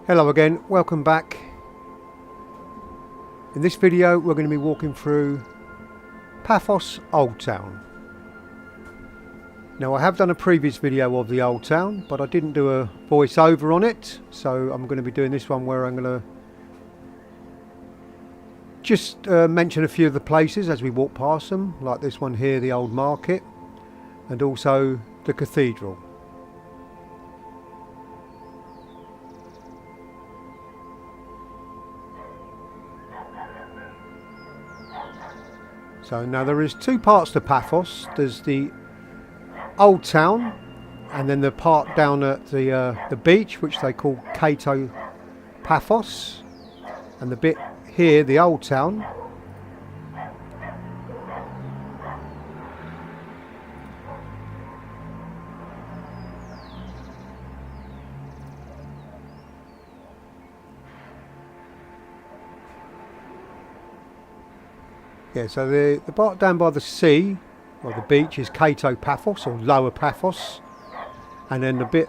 Hello again, welcome back. In this video we're going to be walking through Paphos Old Town. Now I have done a previous video of the Old Town, but I didn't do a voiceover on it, so I'm going to be doing this one where I'm going to just mention a few of the places as we walk past them, like this one here, the old market, and also the Cathedral. So now there is two parts to Paphos. There's the Old Town, and then the part down at the beach, which they call Paphos, and the bit here, the Old Town. Yeah, so the part down by the sea, or the beach, is Paphos, or Lower Paphos. And then the bit,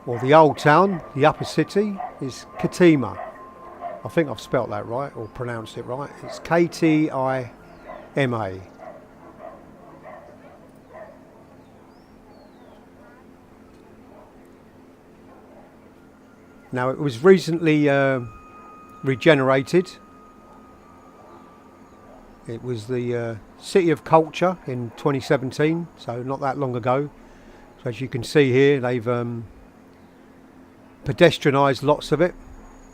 or the Old Town, the upper city, is Katima. I think I've spelt that right, or pronounced it right. It's K-T-I-M-A. Now, it was recently regenerated. It was the City of Culture in 2017, so not that long ago. So as you can see here, they've pedestrianised lots of it.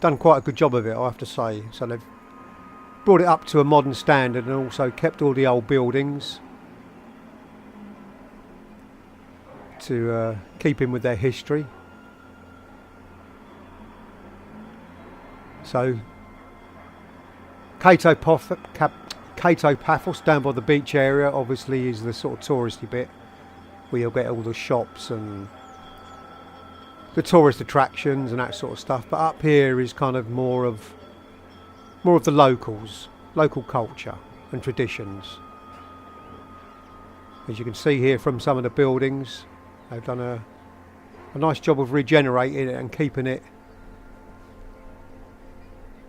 Done quite a good job of it, I have to say. So they've brought it up to a modern standard and also kept all the old buildings to keep in with their history. So Paphos down by the beach area obviously is the sort of touristy bit where you'll get all the shops and the tourist attractions and that sort of stuff, but up here is kind of more of the local culture and traditions. As you can see here from some of the buildings, they've done a nice job of regenerating it and keeping it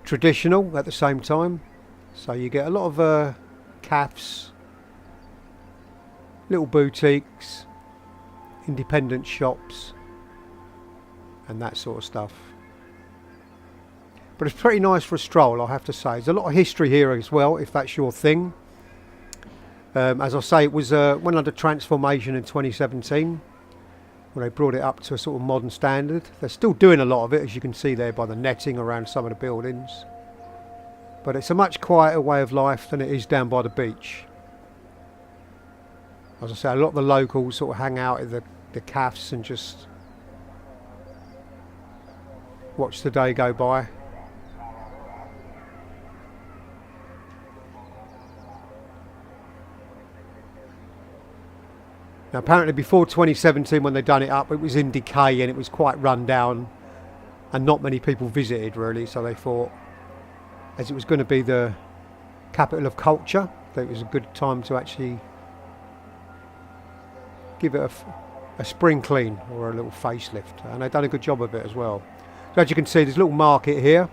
traditional at the same time. So you get a lot of cafes, little boutiques, independent shops and that sort of stuff. But it's pretty nice for a stroll, I have to say. There's a lot of history here as well, if that's your thing. As I say, it was went under transformation in 2017 when they brought it up to a sort of modern standard. They're still doing a lot of it, as you can see there by the netting around some of the buildings. But it's a much quieter way of life than it is down by the beach. As I say, a lot of the locals sort of hang out in the cafes and just watch the day go by. Now apparently before 2017 when they done it up, it was in decay and it was quite run down and not many people visited really, so they thought, as it was going to be the capital of culture, that it was a good time to actually give it a spring clean or a little facelift, and they've done a good job of it as well. So as you can see, there's a little market here.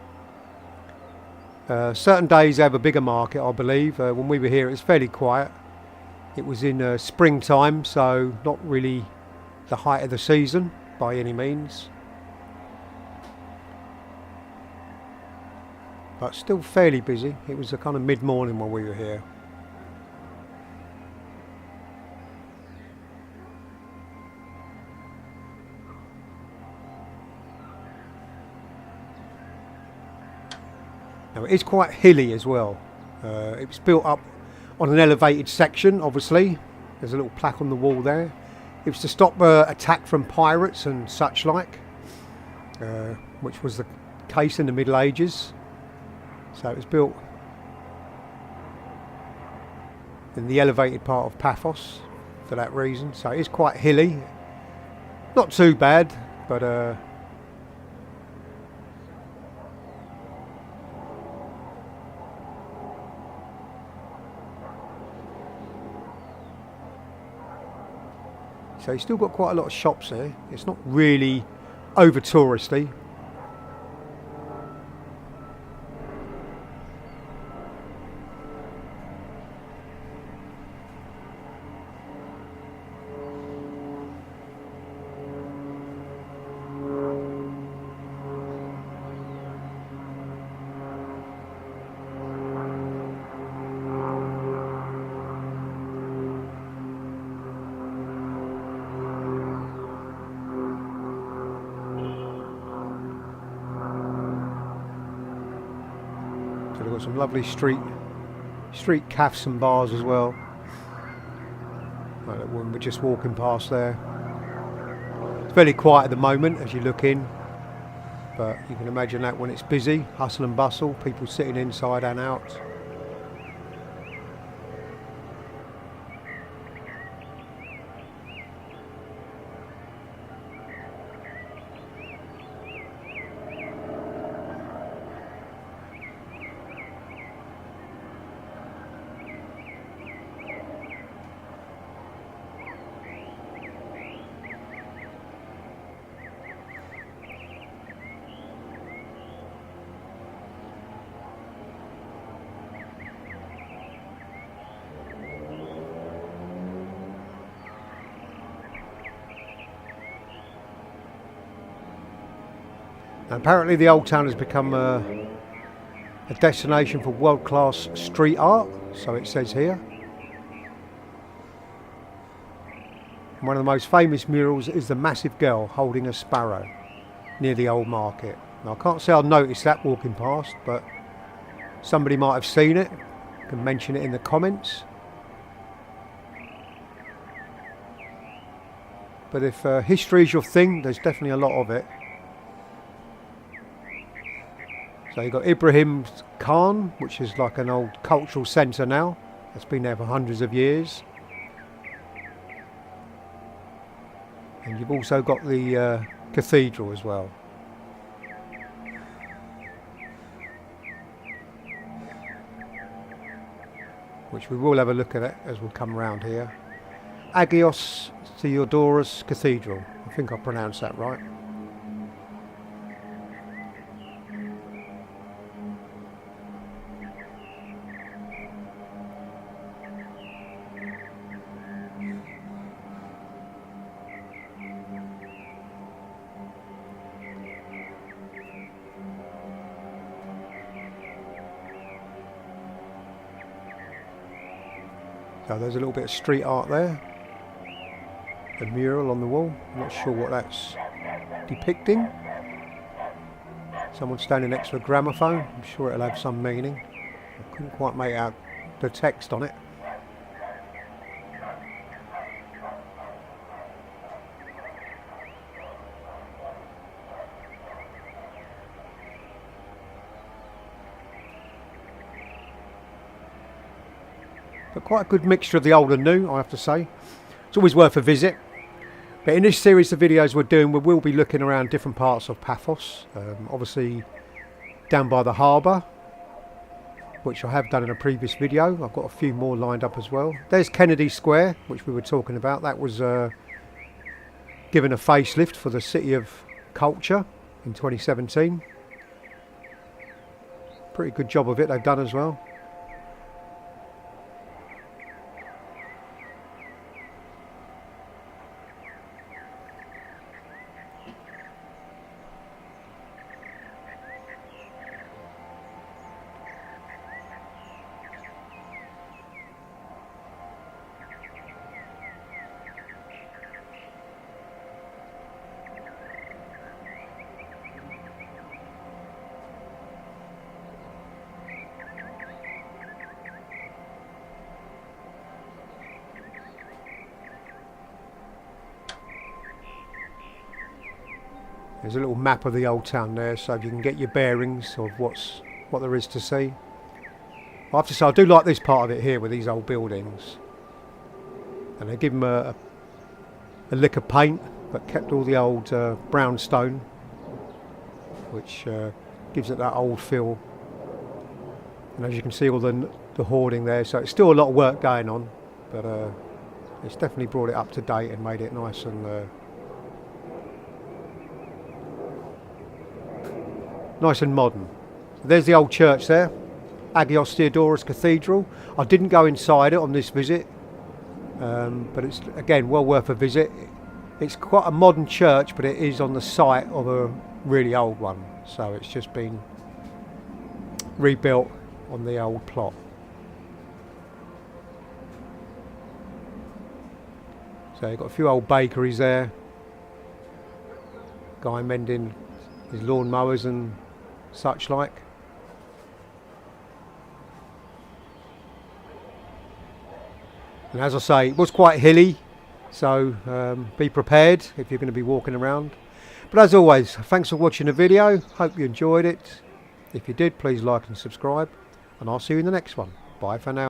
Certain days they have a bigger market, I believe. When we were here it was fairly quiet. It was in springtime, so not really the height of the season by any means, but still fairly busy. It was a kind of mid-morning when we were here. Now it is quite hilly as well. It was built up on an elevated section, obviously. There's a little plaque on the wall there. It was to stop attack from pirates and such like, which was the case in the Middle Ages. So it was built in the elevated part of Paphos for that reason. So it is quite hilly. Not too bad, but so you've still got quite a lot of shops here. It's not really over touristy. got some lovely street cafes and bars as well. Like that one we're just walking past there. It's very quiet at the moment as you look in, but you can imagine that when it's busy, hustle and bustle, people sitting inside and out. Apparently the Old Town has become a destination for world-class street art, so it says here. And one of the most famous murals is the massive girl holding a sparrow near the old market. Now, I can't say I've noticed that walking past, but somebody might have seen it. You can mention it in the comments. But if history is your thing, there's definitely a lot of it. So you've got Ibrahim Khan, which is like an old cultural centre now. It's been there for hundreds of years. And you've also got the Cathedral as well. Which we will have a look at it as we come around here. Agios Theodoros Cathedral. I think I pronounced that right. So there's a little bit of street art there. The mural on the wall. I'm not sure what that's depicting. Someone standing next to a gramophone. I'm sure it'll have some meaning. I couldn't quite make out the text on it. But quite a good mixture of the old and new, I have to say. It's always worth a visit. But in this series of videos we're doing, we will be looking around different parts of Paphos. Obviously down by the harbour, which I have done in a previous video. I've got a few more lined up as well. There's Kennedy Square, which we were talking about. That was given a facelift for the City of Culture in 2017. Pretty good job of it they've done as well. There's a little map of the old town there, so you can get your bearings of what there is to see. I have to say, I do like this part of it here with these old buildings. And they give them a lick of paint, but kept all the old brown stone, which gives it that old feel. And as you can see, all the hoarding there, so it's still a lot of work going on, but it's definitely brought it up to date and made it nice and modern. There's the old church there, Agios Theodoros Cathedral. I didn't go inside it on this visit, but it's again well worth a visit. It's quite a modern church, but it is on the site of a really old one, so it's just been rebuilt on the old plot. So you've got a few old bakeries there, guy mending his lawn mowers and such like. And as I say, it was quite hilly, so be prepared if you're going to be walking around. But as always, thanks for watching the video. Hope you enjoyed it. If you did, please like and subscribe, and I'll see you in the next one. Bye for now.